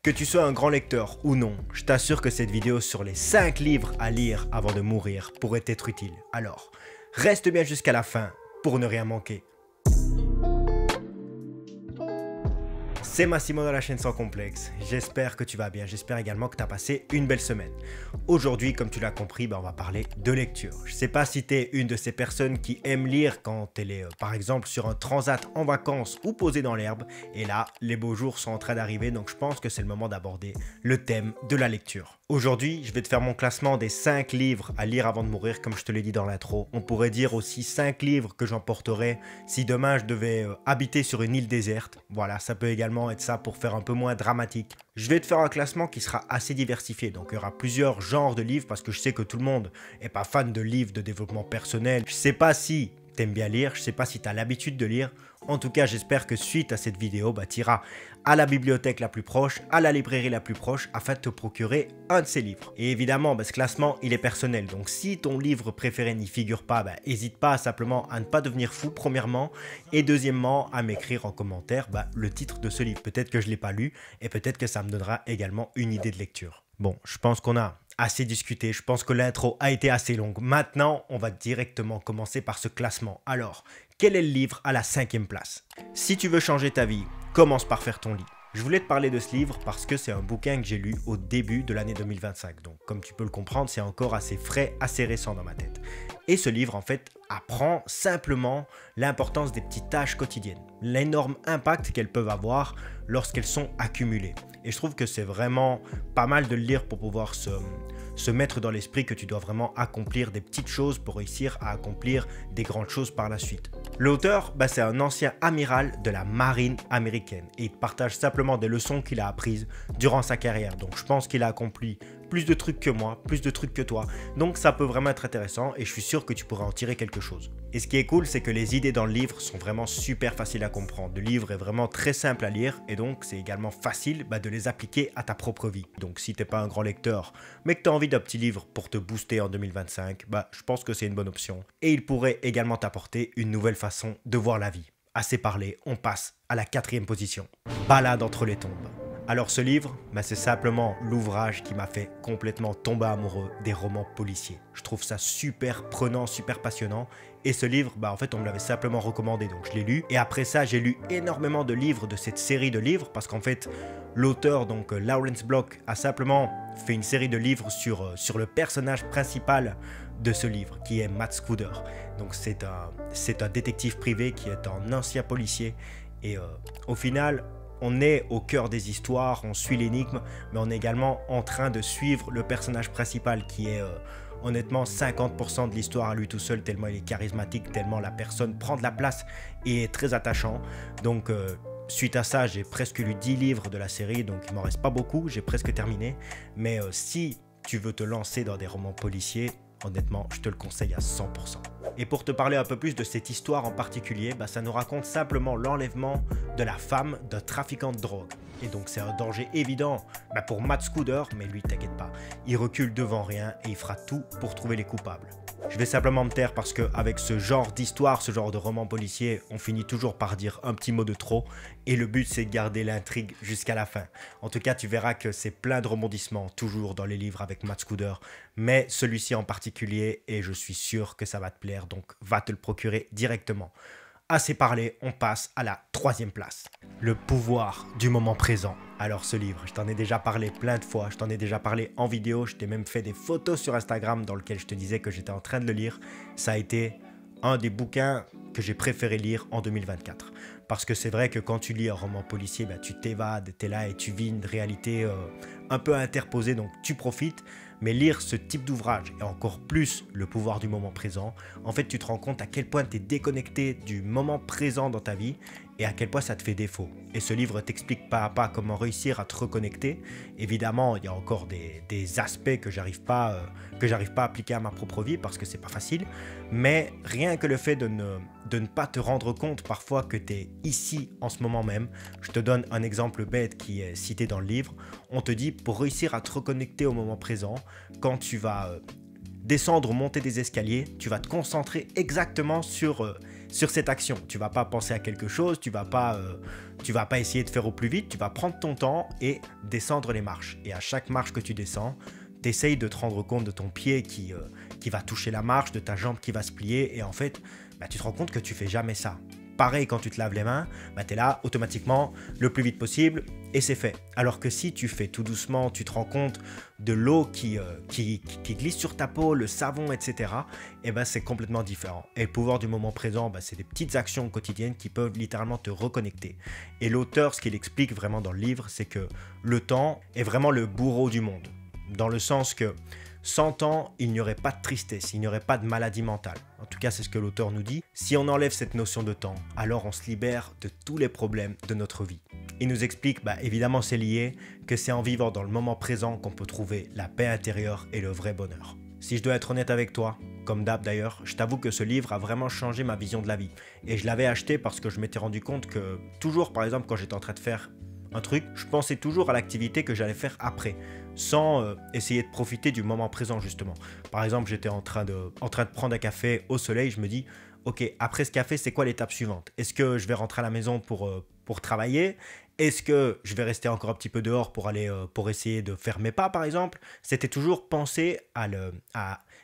Que tu sois un grand lecteur ou non, je t'assure que cette vidéo sur les 5 livres à lire avant de mourir pourrait t'être utile. Alors, reste bien jusqu'à la fin pour ne rien manquer. C'est Massimo de la chaîne Sans Complexe, j'espère que tu vas bien, j'espère également que tu as passé une belle semaine. Aujourd'hui, comme tu l'as compris, on va parler de lecture. Je ne sais pas si tu es une de ces personnes qui aiment lire quand elle est par exemple sur un transat en vacances ou posée dans l'herbe. Et là, les beaux jours sont en train d'arriver, donc je pense que c'est le moment d'aborder le thème de la lecture. Aujourd'hui, je vais te faire mon classement des 5 livres à lire avant de mourir, comme je te l'ai dit dans l'intro. On pourrait dire aussi 5 livres que j'emporterais si demain je devais habiter sur une île déserte. Voilà, ça peut également être ça pour faire un peu moins dramatique. Je vais te faire un classement qui sera assez diversifié, donc il y aura plusieurs genres de livres parce que je sais que tout le monde n'est pas fan de livres de développement personnel. Je sais pas si tu aimes bien lire, je sais pas si tu as l'habitude de lire. En tout cas, j'espère que suite à cette vidéo, tu iras à la bibliothèque la plus proche, à la librairie la plus proche, afin de te procurer un de ces livres. Et évidemment, ce classement, il est personnel. Donc, si ton livre préféré n'y figure pas, n'hésite pas simplement à ne pas devenir fou, premièrement. Et deuxièmement, à m'écrire en commentaire le titre de ce livre. Peut-être que je ne l'ai pas lu et peut-être que ça me donnera également une idée de lecture. Bon, je pense qu'on a assez discuté. Je pense que l'intro a été assez longue. Maintenant, on va directement commencer par ce classement. Alors, quel est le livre à la 5e place? Si tu veux changer ta vie, commence par faire ton lit. Je voulais te parler de ce livre parce que c'est un bouquin que j'ai lu au début de l'année 2025. Donc, comme tu peux le comprendre, c'est encore assez frais, assez récent dans ma tête. Et ce livre, en fait, apprend simplement l'importance des petites tâches quotidiennes, l'énorme impact qu'elles peuvent avoir lorsqu'elles sont accumulées. Et je trouve que c'est vraiment pas mal de le lire pour pouvoir se mettre dans l'esprit que tu dois vraiment accomplir des petites choses pour réussir à accomplir des grandes choses par la suite. L'auteur, c'est un ancien amiral de la marine américaine et il partage simplement des leçons qu'il a apprises durant sa carrière. Donc je pense qu'il a accompli plus de trucs que moi, plus de trucs que toi. Donc ça peut vraiment être intéressant et je suis sûr que tu pourras en tirer quelque chose. Et ce qui est cool, c'est que les idées dans le livre sont vraiment super faciles à comprendre. Le livre est vraiment très simple à lire et donc c'est également facile de les appliquer à ta propre vie. Donc si tu n'es pas un grand lecteur, mais que tu as envie d'un petit livre pour te booster en 2025, je pense que c'est une bonne option. Et il pourrait également t'apporter une nouvelle façon de voir la vie. Assez parlé, on passe à la 4e position. Balade entre les tombes. Alors ce livre, c'est simplement l'ouvrage qui m'a fait complètement tomber amoureux des romans policiers. Je trouve ça super prenant, super passionnant. Et ce livre, en fait, on me l'avait simplement recommandé, donc je l'ai lu. Et après ça, j'ai lu énormément de livres de cette série de livres, parce qu'en fait, l'auteur, donc Lawrence Block, a simplement fait une série de livres sur le personnage principal de ce livre, qui est Matt Scooter. Donc c'est un détective privé qui est un ancien policier. Et au final, on est au cœur des histoires, on suit l'énigme, mais on est également en train de suivre le personnage principal qui est honnêtement 50% de l'histoire à lui tout seul, tellement il est charismatique, tellement la personne prend de la place et est très attachant. Donc suite à ça, j'ai presque lu 10 livres de la série, donc il m'en reste pas beaucoup, j'ai presque terminé. Mais si tu veux te lancer dans des romans policiers, honnêtement, je te le conseille à 100%. Et pour te parler un peu plus de cette histoire en particulier, ça nous raconte simplement l'enlèvement de la femme d'un trafiquant de drogue. Et donc c'est un danger évident pour Matt Scooter, mais lui, t'inquiète pas, il recule devant rien et il fera tout pour trouver les coupables. Je vais simplement me taire parce qu'avec ce genre d'histoire, ce genre de roman policier, on finit toujours par dire un petit mot de trop et le but c'est de garder l'intrigue jusqu'à la fin. En tout cas, tu verras que c'est plein de rebondissements toujours dans les livres avec Matt Scooter, mais celui-ci en particulier et je suis sûr que ça va te plaire, donc va te le procurer directement. Assez parlé, on passe à la 3e place. Le pouvoir du moment présent. Alors ce livre, je t'en ai déjà parlé plein de fois, je t'en ai déjà parlé en vidéo, je t'ai même fait des photos sur Instagram dans lesquelles je te disais que j'étais en train de le lire. Ça a été un des bouquins que j'ai préféré lire en 2024. Parce que c'est vrai que quand tu lis un roman policier, tu t'évades, tu es là et tu vis une réalité un peu interposée, donc tu profites. Mais lire ce type d'ouvrage et encore plus le pouvoir du moment présent, en fait tu te rends compte à quel point tu es déconnecté du moment présent dans ta vie et à quel point ça te fait défaut. Et ce livre t'explique pas à pas comment réussir à te reconnecter. Évidemment, il y a encore des aspects que j'arrive pas à appliquer à ma propre vie parce que c'est pas facile. Mais rien que le fait de ne pas te rendre compte parfois que tu es ici en ce moment même. Je te donne un exemple bête qui est cité dans le livre. On te dit pour réussir à te reconnecter au moment présent, quand tu vas descendre ou monter des escaliers, tu vas te concentrer exactement sur cette action. Tu vas pas penser à quelque chose, tu vas pas essayer de faire au plus vite, tu vas prendre ton temps et descendre les marches. Et à chaque marche que tu descends, tu essayes de te rendre compte de ton pied qui va toucher la marche, de ta jambe qui va se plier, et en fait, tu te rends compte que tu fais jamais ça. Pareil, quand tu te laves les mains, tu es là automatiquement le plus vite possible et c'est fait. Alors que si tu fais tout doucement, tu te rends compte de l'eau qui glisse sur ta peau, le savon, etc. Et c'est complètement différent. Et le pouvoir du moment présent, c'est des petites actions quotidiennes qui peuvent littéralement te reconnecter. Et l'auteur, ce qu'il explique vraiment dans le livre, c'est que le temps est vraiment le bourreau du monde. Dans le sens que sans temps, il n'y aurait pas de tristesse, il n'y aurait pas de maladie mentale. En tout cas, c'est ce que l'auteur nous dit. Si on enlève cette notion de temps, alors on se libère de tous les problèmes de notre vie. Il nous explique, évidemment c'est lié, que c'est en vivant dans le moment présent qu'on peut trouver la paix intérieure et le vrai bonheur. Si je dois être honnête avec toi, comme d'hab d'ailleurs, je t'avoue que ce livre a vraiment changé ma vision de la vie. Et je l'avais acheté parce que je m'étais rendu compte que toujours, par exemple, quand j'étais en train de faire un truc, je pensais toujours à l'activité que j'allais faire après, sans essayer de profiter du moment présent justement. Par exemple, j'étais en train de prendre un café au soleil, je me dis, ok, après ce café, c'est quoi l'étape suivante? Est-ce que je vais rentrer à la maison pour travailler? Est-ce que je vais rester encore un petit peu dehors pour essayer de faire mes pas par exemple? C'était toujours penser à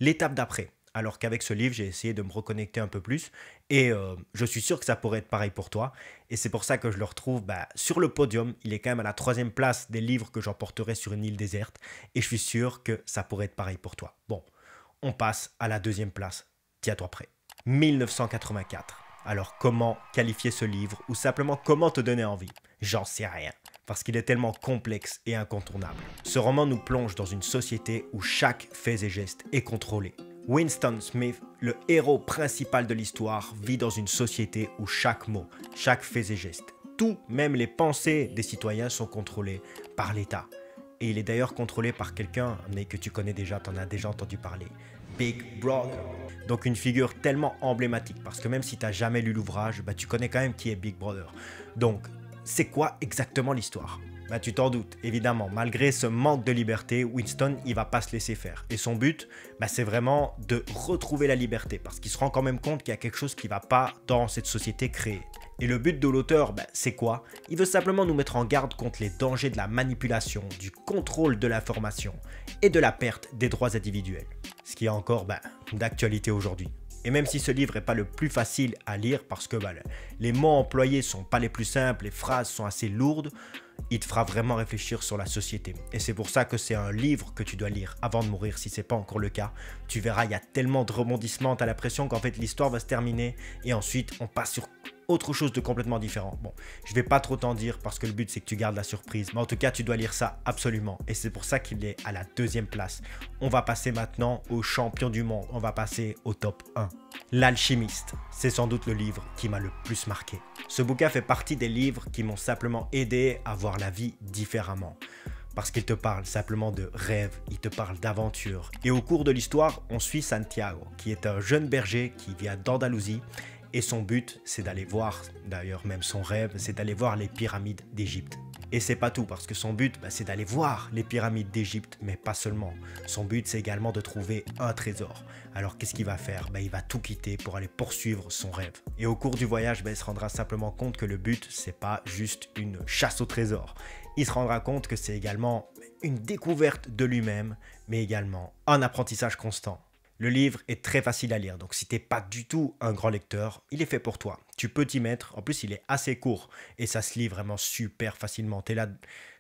l'étape d'après. Alors qu'avec ce livre, j'ai essayé de me reconnecter un peu plus et je suis sûr que ça pourrait être pareil pour toi. Et c'est pour ça que je le retrouve sur le podium. Il est quand même à la 3e place des livres que j'emporterai sur une île déserte et je suis sûr que ça pourrait être pareil pour toi. Bon, on passe à la 2e place. Tiens-toi prêt. 1984. Alors comment qualifier ce livre ou simplement comment te donner envie? J'en sais rien. Parce qu'il est tellement complexe et incontournable. Ce roman nous plonge dans une société où chaque fait et geste est contrôlé. Winston Smith, le héros principal de l'histoire, vit dans une société où chaque mot, chaque fait et geste, tout, même les pensées des citoyens sont contrôlés par l'État. Et il est d'ailleurs contrôlé par quelqu'un, mais que tu connais déjà, tu en as déjà entendu parler, Big Brother. Donc une figure tellement emblématique, parce que même si tu n'as jamais lu l'ouvrage, tu connais quand même qui est Big Brother. Donc, c'est quoi exactement l'histoire? Tu t'en doutes, évidemment, malgré ce manque de liberté, Winston, il va pas se laisser faire. Et son but, c'est vraiment de retrouver la liberté, parce qu'il se rend quand même compte qu'il y a quelque chose qui va pas dans cette société créée. Et le but de l'auteur, c'est quoi? Il veut simplement nous mettre en garde contre les dangers de la manipulation, du contrôle de l'information et de la perte des droits individuels. Ce qui est encore d'actualité aujourd'hui. Et même si ce livre n'est pas le plus facile à lire parce que les mots employés sont pas les plus simples, les phrases sont assez lourdes, il te fera vraiment réfléchir sur la société. Et c'est pour ça que c'est un livre que tu dois lire avant de mourir si ce n'est pas encore le cas. Tu verras, il y a tellement de rebondissements, tu as l'impression qu'en fait l'histoire va se terminer et ensuite on passe sur autre chose de complètement différent. Bon, je vais pas trop t'en dire parce que le but c'est que tu gardes la surprise. Mais en tout cas, tu dois lire ça absolument. Et c'est pour ça qu'il est à la 2e place. On va passer maintenant au champion du monde. On va passer au top 1. L'Alchimiste. C'est sans doute le livre qui m'a le plus marqué. Ce bouquin fait partie des livres qui m'ont simplement aidé à voir la vie différemment. Parce qu'il te parle simplement de rêve, il te parle d'aventure. Et au cours de l'histoire, on suit Santiago, qui est un jeune berger qui vient d'Andalousie. Et son but, c'est d'aller voir, d'ailleurs même son rêve, c'est d'aller voir les pyramides d'Égypte. Et c'est pas tout, parce que son but, c'est d'aller voir les pyramides d'Égypte, mais pas seulement. Son but, c'est également de trouver un trésor. Alors qu'est-ce qu'il va faire? Il va tout quitter pour aller poursuivre son rêve. Et au cours du voyage, il se rendra simplement compte que le but, c'est pas juste une chasse au trésor. Il se rendra compte que c'est également une découverte de lui-même, mais également un apprentissage constant. Le livre est très facile à lire, donc si t'es pas du tout un grand lecteur, il est fait pour toi. Tu peux t'y mettre, en plus il est assez court et ça se lit vraiment super facilement. T'es là,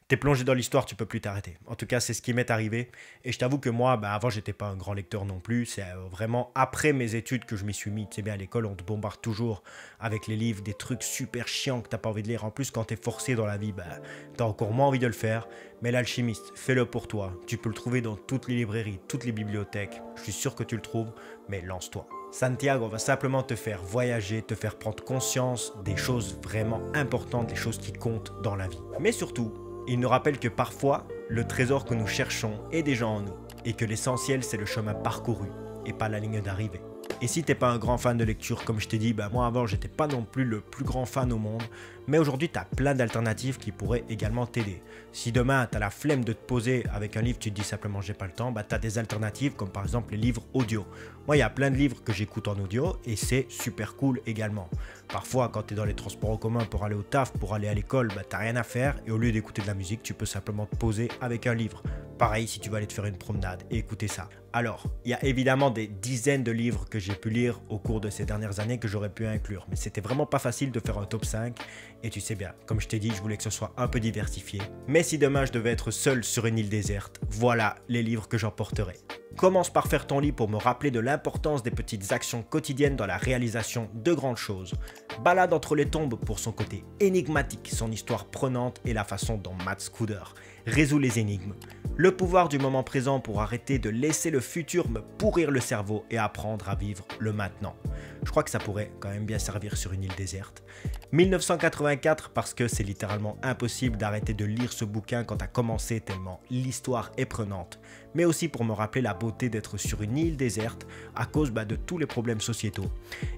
t'es plongé dans l'histoire, tu peux plus t'arrêter. En tout cas, c'est ce qui m'est arrivé et je t'avoue que moi, avant j'étais pas un grand lecteur non plus. C'est vraiment après mes études que je m'y suis mis. Tu sais bien, à l'école, on te bombarde toujours avec les livres, des trucs super chiants que t'as pas envie de lire. En plus, quand t'es forcé dans la vie, t'as encore moins envie de le faire. Mais l'Alchimiste, fais-le pour toi. Tu peux le trouver dans toutes les librairies, toutes les bibliothèques. Je suis sûr que tu le trouves, mais lance-toi. Santiago va simplement te faire voyager, te faire prendre conscience des choses vraiment importantes, des choses qui comptent dans la vie. Mais surtout, il nous rappelle que parfois, le trésor que nous cherchons est déjà en nous et que l'essentiel, c'est le chemin parcouru et pas la ligne d'arrivée. Et si t'es pas un grand fan de lecture, comme je t'ai dit, bah moi avant j'étais pas non plus le plus grand fan au monde, mais aujourd'hui tu as plein d'alternatives qui pourraient également t'aider. Si demain tu as la flemme de te poser avec un livre, tu te dis simplement j'ai pas le temps, bah tu as des alternatives comme par exemple les livres audio. Moi il y a plein de livres que j'écoute en audio et c'est super cool également. Parfois quand tu es dans les transports en commun pour aller au taf, pour aller à l'école, bah t'as rien à faire et au lieu d'écouter de la musique, tu peux simplement te poser avec un livre. Pareil si tu vas aller te faire une promenade et écouter ça. Alors, il y a évidemment des dizaines de livres que j'ai pu lire au cours de ces dernières années que j'aurais pu inclure. Mais c'était vraiment pas facile de faire un top 5. Et tu sais bien, comme je t'ai dit, je voulais que ce soit un peu diversifié. Mais si demain je devais être seul sur une île déserte, voilà les livres que j'emporterai. Commence par faire ton lit pour me rappeler de l'importance des petites actions quotidiennes dans la réalisation de grandes choses. Balade entre les tombes pour son côté énigmatique, son histoire prenante et la façon dont Matt Scooter résout les énigmes. Le pouvoir du moment présent pour arrêter de laisser le futur me pourrir le cerveau et apprendre à vivre le maintenant. Je crois que ça pourrait quand même bien servir sur une île déserte. 1984 parce que c'est littéralement impossible d'arrêter de lire ce bouquin quand t'as commencé tellement l'histoire est prenante. Mais aussi pour me rappeler la beauté d'être sur une île déserte à cause de tous les problèmes sociétaux.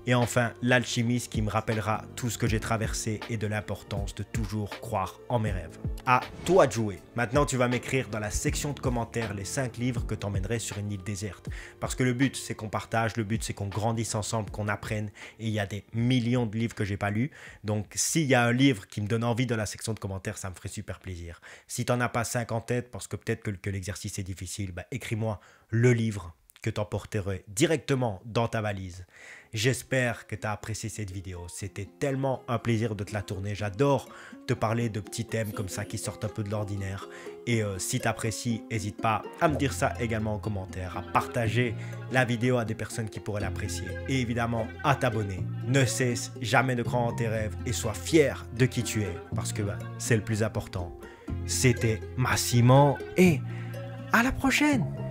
Et enfin, l'alchimiste qui me rappellera tout ce que j'ai traversé et de l'importance de toujours croire en mes rêves. À toi de jouer. Maintenant, tu vas m'écrire dans la section de commentaires les 5 livres que t'emmènerais sur une île déserte. Parce que le but, c'est qu'on partage, le but, c'est qu'on grandisse ensemble, qu'on apprenne. Et il y a des millions de livres que j'ai pas lus. Donc, s'il y a un livre qui me donne envie dans la section de commentaires, ça me ferait super plaisir. Si t'en as pas 5 en tête, parce que peut-être que l'exercice est difficile, écris-moi le livre que t'emporterais directement dans ta valise. J'espère que tu as apprécié cette vidéo. C'était tellement un plaisir de te la tourner. J'adore te parler de petits thèmes comme ça qui sortent un peu de l'ordinaire. Et si tu apprécies, n'hésite pas à me dire ça également en commentaire, à partager la vidéo à des personnes qui pourraient l'apprécier. Et évidemment, à t'abonner. Ne cesse jamais de croire en tes rêves et sois fier de qui tu es. Parce que c'est le plus important. C'était Massimo et à la prochaine!